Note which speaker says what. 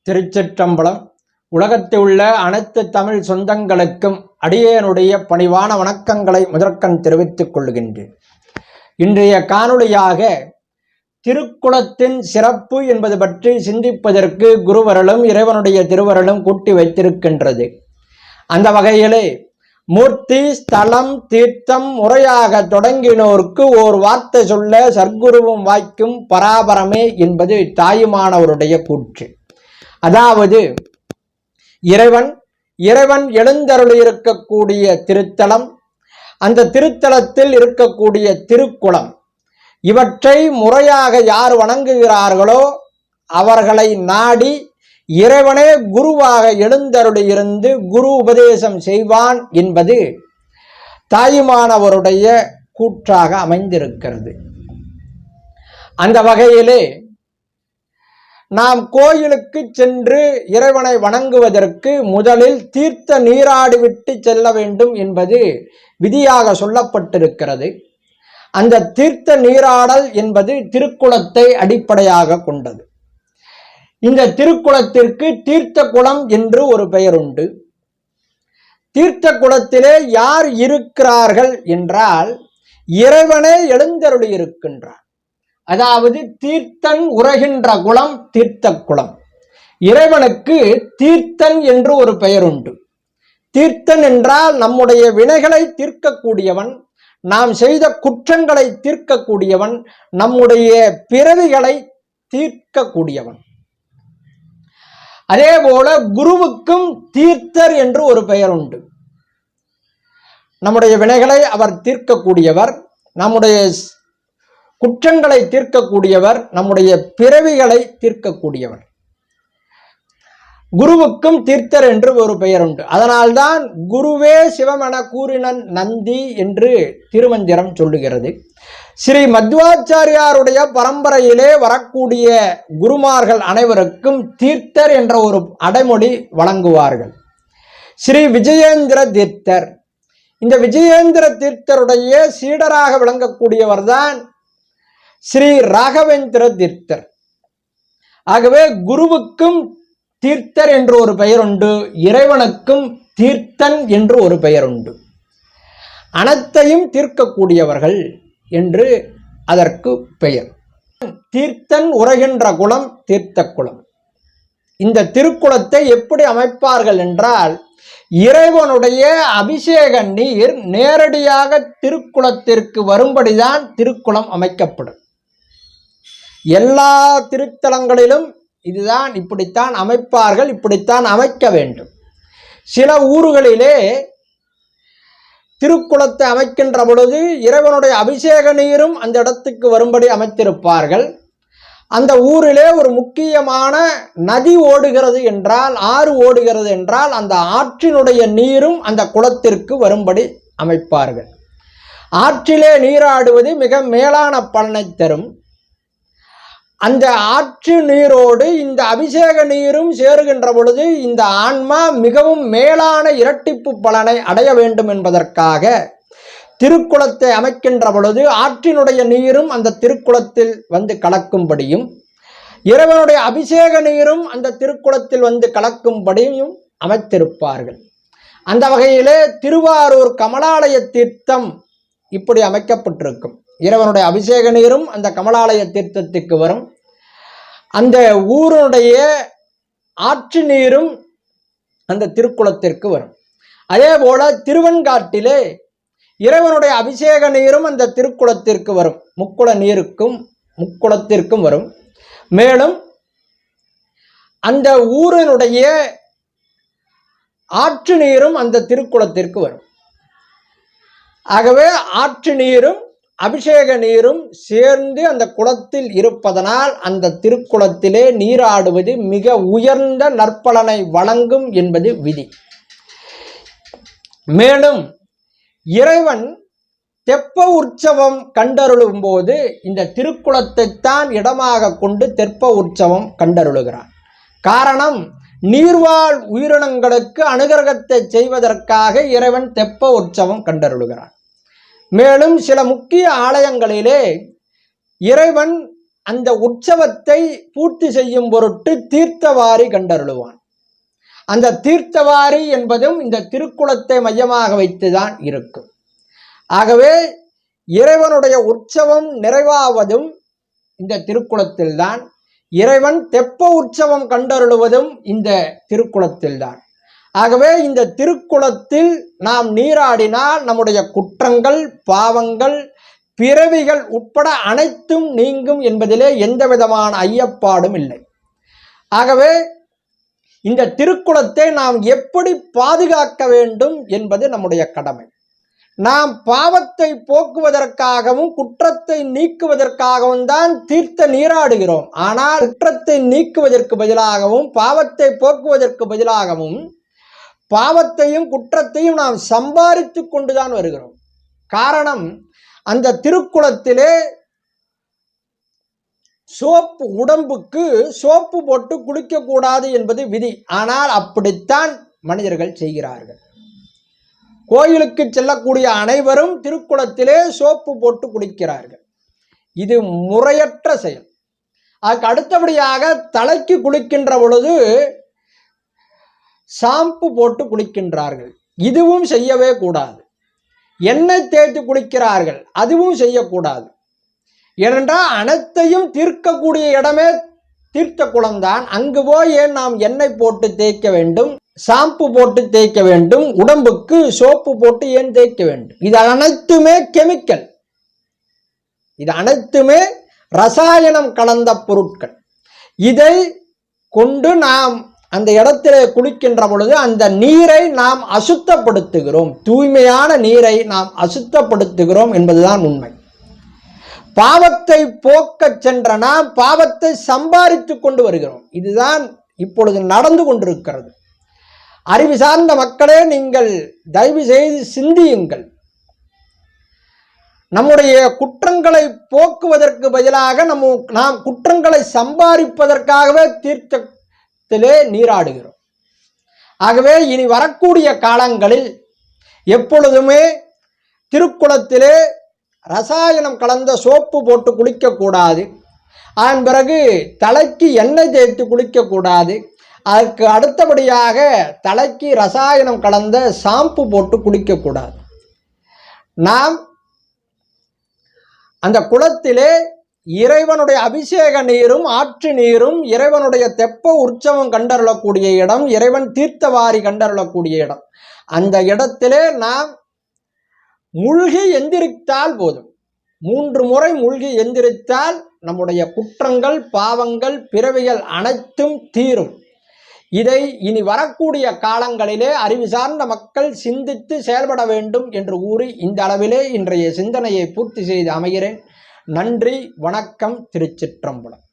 Speaker 1: திருச்சிற்றம்பலம். உலகத்தில் உள்ள அனைத்து தமிழ் சொந்தங்களுக்கும் அடியேனுடைய பணிவான வணக்கங்களை முதற்கண் தெரிவித்துக் கொள்கின்றேன். இன்றைய காணொளியாக திருக்குளத்தின் சிறப்பு என்பது பற்றி சிந்திப்பதற்கு குருவருளும் இறைவனுடைய திருவருளும் கூட்டி வைத்திருக்கின்றது. அந்த வகையிலே மூர்த்தி, ஸ்தலம், தீர்த்தம் முறையாக தொடங்கினோர்க்கு ஓர் வார்த்தை சொல்ல சர்க்குருவும் வாய்க்கும் பராபரமே என்பது தாயுமானவருடைய கூற்று. அதாவது இறைவன் எழுந்தருளி இருக்கக்கூடிய திருத்தலம், அந்த திருத்தலத்தில் இருக்கக்கூடிய திருக்குளம், இவற்றை முறையாக யார் வணங்குகிறார்களோ அவர்களை நாடி இறைவனே குருவாக எழுந்தருளி இருந்து குரு உபதேசம் செய்வான் என்பது தாயுமானவருடைய கூற்றாக அமைந்திருக்கிறது. அந்த வகையிலே நாம் கோயிலுக்கு சென்று இறைவனை வணங்குவதற்கு முதலில் தீர்த்த நீராடிவிட்டு செல்ல வேண்டும் என்பது விதியாக சொல்லப்பட்டிருக்கிறது. அந்த தீர்த்த நீராடல் என்பது திருக்குளத்தை அடிப்படையாக கொண்டது. இந்த திருக்குளத்திற்கு தீர்த்த குளம் என்று ஒரு பெயர் உண்டு. தீர்த்த குளத்திலே யார் இருக்கிறார்கள் என்றால் இறைவனே எழுந்தருளி இருக்கின்றார். அதாவது தீர்த்தன் உரைகின்ற குளம் தீர்த்த குளம். இறைவனுக்கு தீர்த்தன் என்று ஒரு பெயர் உண்டு. தீர்த்தன் என்றால் நம்முடைய வினைகளை தீர்க்கக்கூடியவன், நாம் செய்த குற்றங்களை தீர்க்கக்கூடியவன், நம்முடைய பிறவிகளை தீர்க்கக்கூடியவன். அதே போல குருவுக்கும் தீர்த்தர் என்று ஒரு பெயர் உண்டு. நம்முடைய வினைகளை அவர் தீர்க்கக்கூடியவர், நம்முடைய குற்றங்களை தீர்க்கக்கூடியவர், நம்முடைய பிறவிகளை தீர்க்கக்கூடியவர். குருவுக்கும் தீர்த்தர் என்று ஒரு பெயர் உண்டு. அதனால்தான் குருவே சிவமென கூறினன் நந்தி என்று திருமந்திரம் சொல்லுகிறது. ஸ்ரீ மத்வாச்சாரியாருடைய பரம்பரையிலே வரக்கூடிய குருமார்கள் அனைவருக்கும் தீர்த்தர் என்ற ஒரு அடைமொழி வழங்குவார்கள். ஸ்ரீ விஜயேந்திர தீர்த்தர், இந்த விஜயேந்திர தீர்த்தருடைய சீடராக விளங்கக்கூடியவர்தான் ஸ்ரீ ராகவேந்திர தீர்த்தர். ஆகவே குருவுக்கும் தீர்த்தர் என்று ஒரு பெயர் உண்டு, இறைவனுக்கும் தீர்த்தன் என்று ஒரு பெயர் உண்டு. அனைத்தையும் தீர்க்கக்கூடியவர்கள் என்று அதற்கு பெயர். தீர்த்தன் உரைகின்ற குளம் தீர்த்த குளம். இந்த திருக்குளத்தை எப்படி அமைப்பார்கள் என்றால் இறைவனுடைய அபிஷேக நீர் நேரடியாக திருக்குளத்திற்கு வரும்படிதான் திருக்குளம் அமைக்கப்படும். எல்லா திருத்தலங்களிலும் இதுதான், இப்படித்தான் அமைப்பார்கள், இப்படித்தான் அமைக்க வேண்டும். சில ஊர்களிலே திருக்குளத்தை அமைக்கின்ற பொழுது இறைவனுடைய அபிஷேக நீரும் அந்த இடத்துக்கு வரும்படி அமைத்திருப்பார்கள். அந்த ஊரிலே ஒரு முக்கியமான நதி ஓடுகிறது என்றால், ஆறு ஓடுகிறது என்றால் அந்த ஆற்றினுடைய நீரும் அந்த குளத்திற்கு வரும்படி அமைப்பார்கள். ஆற்றிலே நீராடுவது மிக மேலான பலனை தரும். அந்த ஆற்று நீரோடு இந்த அபிஷேக நீரும் சேருகின்ற பொழுது இந்த ஆன்மா மிகவும் மேலான இரட்டிப்பு பலனை அடைய வேண்டும் என்பதற்காக திருக்குளத்தை அமைக்கின்ற பொழுது ஆற்றினுடைய நீரும் அந்த திருக்குளத்தில் வந்து கலக்கும்படியும் இறைவனுடைய அபிஷேக நீரும் அந்த திருக்குளத்தில் வந்து கலக்கும்படியும் அமைத்திருப்பார்கள். அந்த வகையிலே திருவாரூர் கமலாலய தீர்த்தம் இப்படி அமைக்கப்பட்டிருக்கும். இறைவனுடைய அபிஷேக நீரும் அந்த கமலாலய தீர்த்தத்துக்கு வரும், அந்த ஊருடைய ஆற்று நீரும் அந்த திருக்குளத்திற்கு வரும். அதே போல திருவெண்காட்டிலே இறைவனுடைய அபிஷேக நீரும் அந்த திருக்குளத்திற்கு வரும், முக்குளத்திற்கும் வரும். மேலும் அந்த ஊரினுடைய ஆற்று நீரும் அந்த திருக்குளத்திற்கு வரும். ஆகவே ஆற்று நீரும் அபிஷேக நீரும் சேர்ந்து அந்த குளத்தில் இருப்பதனால் அந்த திருக்குளத்திலே நீராடுவது மிக உயர்ந்த நற்பலனை வழங்கும் என்பது விதி. மேலும் இறைவன் தெப்ப உற்சவம் கண்டருளும் போது இந்த திருக்குளத்தை தான் இடமாக கொண்டு தெப்ப உற்சவம் கண்டருளுகிறான். காரணம், நீர்வாழ் உயிரினங்களுக்கு அனுகிரகத்தை செய்வதற்காக இறைவன் தெப்ப உற்சவம் கண்டருளுகிறான். மேலும் சில முக்கிய ஆலயங்களிலே இறைவன் அந்த உற்சவத்தை பூர்த்தி செய்யும் பொருட்டு தீர்த்தவாரி கண்டருளுவான். அந்த தீர்த்தவாரி என்பதும் இந்த திருக்குளத்தை மையமாக வைத்துதான் இருக்கும். ஆகவே இறைவனுடைய உற்சவம் நிறைவாவதும் இந்த திருக்குளத்தில்தான். இறைவன் தெப்ப உற்சவம் கண்டருளுவதும் இந்த திருக்குளத்தில்தான். ஆகவே இந்த திருக்குளத்தில் நாம் நீராடினால் நம்முடைய குற்றங்கள், பாவங்கள், பிறவிகள் உட்பட அனைத்தும் நீங்கும் என்பதிலே எந்த விதமான ஐயப்பாடும் இல்லை. ஆகவே இந்த திருக்குளத்தை நாம் எப்படி பாதுகாக்க வேண்டும் என்பது நம்முடைய கடமை. நாம் பாவத்தை போக்குவதற்காகவும் குற்றத்தை நீக்குவதற்காகவும் தான் தீர்த்த நீராடுகிறோம். ஆனால் குற்றத்தை நீக்குவதற்கு பதிலாகவும் பாவத்தை போக்குவதற்கு பதிலாகவும் பாவத்தையும் குற்றத்தையும் நாம் சம்பாதித்து கொண்டுதான் வருகிறோம். காரணம், அந்த திருக்குளத்திலே சோப்பு, உடம்புக்கு சோப்பு போட்டு குளிக்க கூடாது என்பது விதி. ஆனால் அப்படித்தான் மனிதர்கள் செய்கிறார்கள். கோயிலுக்கு செல்லக்கூடிய அனைவரும் திருக்குளத்திலே சோப்பு போட்டு குளிக்கிறார்கள். இது முறையற்ற செயல். அதுக்கு அடுத்தபடியாக தலைக்கு குளிக்கின்ற பொழுது ஷாம்பு போட்டு குளிக்கின்றார்கள். இதுவும் செய்யவே கூடாது. எண்ணெய் தேய்த்து குளிக்கிறார்கள், அதுவும் செய்யக்கூடாது. ஏனென்றால் அனைத்தையும் தீர்க்கக்கூடிய இடமே தீர்த்த குளம்தான். அங்கு போய் ஏன் நாம் எண்ணெய் போட்டு தேய்க்க வேண்டும், ஷாம்பு போட்டு தேய்க்க வேண்டும், உடம்புக்கு சோப்பு போட்டு ஏன் தேய்க்க வேண்டும்? இது அனைத்துமே கெமிக்கல், இது அனைத்துமே ரசாயனம் கலந்த பொருட்கள். இதை கொண்டு நாம் அந்த இடத்திலே குளிக்கின்ற பொழுது அந்த நீரை நாம் அசுத்தப்படுத்துகிறோம். தூய்மையான நீரை நாம் அசுத்தப்படுத்துகிறோம் என்பதுதான் உண்மை. பாவத்தை போக்க சென்ற நாம் பாவத்தை சம்பாதித்து கொண்டு வருகிறோம். இதுதான் இப்பொழுது நடந்து கொண்டிருக்கிறது. அறிவு சார்ந்த மக்களே, நீங்கள் தயவு செய்து சிந்தியுங்கள். நம்முடைய குற்றங்களை போக்குவதற்கு பதிலாக நாம் குற்றங்களை சம்பாதிப்பதற்காகவே தீர்த்தத்திலே நீராடுகிறோம். ஆகவே இனி வரக்கூடிய காலங்களில் எப்பொழுதுமே திருக்குளத்திலே ரசாயனம் கலந்த சோப்பு போட்டு குளிக்கக்கூடாது. அதன் பிறகு தலைக்கு எண்ணெய் தேய்த்து குளிக்கக்கூடாது. அதற்கு அடுத்தபடியாக தலைக்கு ரசாயனம் கலந்த ஷாம்பு போட்டு குளிக்கக்கூடாது. நாம் அந்த குளத்திலே இறைவனுடைய அபிஷேக நீரும் ஆற்று நீரும், இறைவனுடைய தெப்ப உற்சவம் கண்டருளக்கூடிய இடம், இறைவன் தீர்த்தவாரி கண்டருளக்கூடிய இடம், அந்த இடத்திலே நாம் மூழ்கி எந்திரித்தால் போதும். 3 முறை மூழ்கி எந்திரித்தால் நம்முடைய குற்றங்கள், பாவங்கள், பிறவிகள் அனைத்தும் தீரும். இதை இனி வரக்கூடிய காலங்களிலே அறிவு சார்ந்த மக்கள் சிந்தித்து செயல்பட வேண்டும் என்று கூறி இந்த அளவிலே இன்றைய சிந்தனையை பூர்த்தி செய்து அமைகிறேன். நன்றி, வணக்கம். திருச்சிற்றம்பலம்.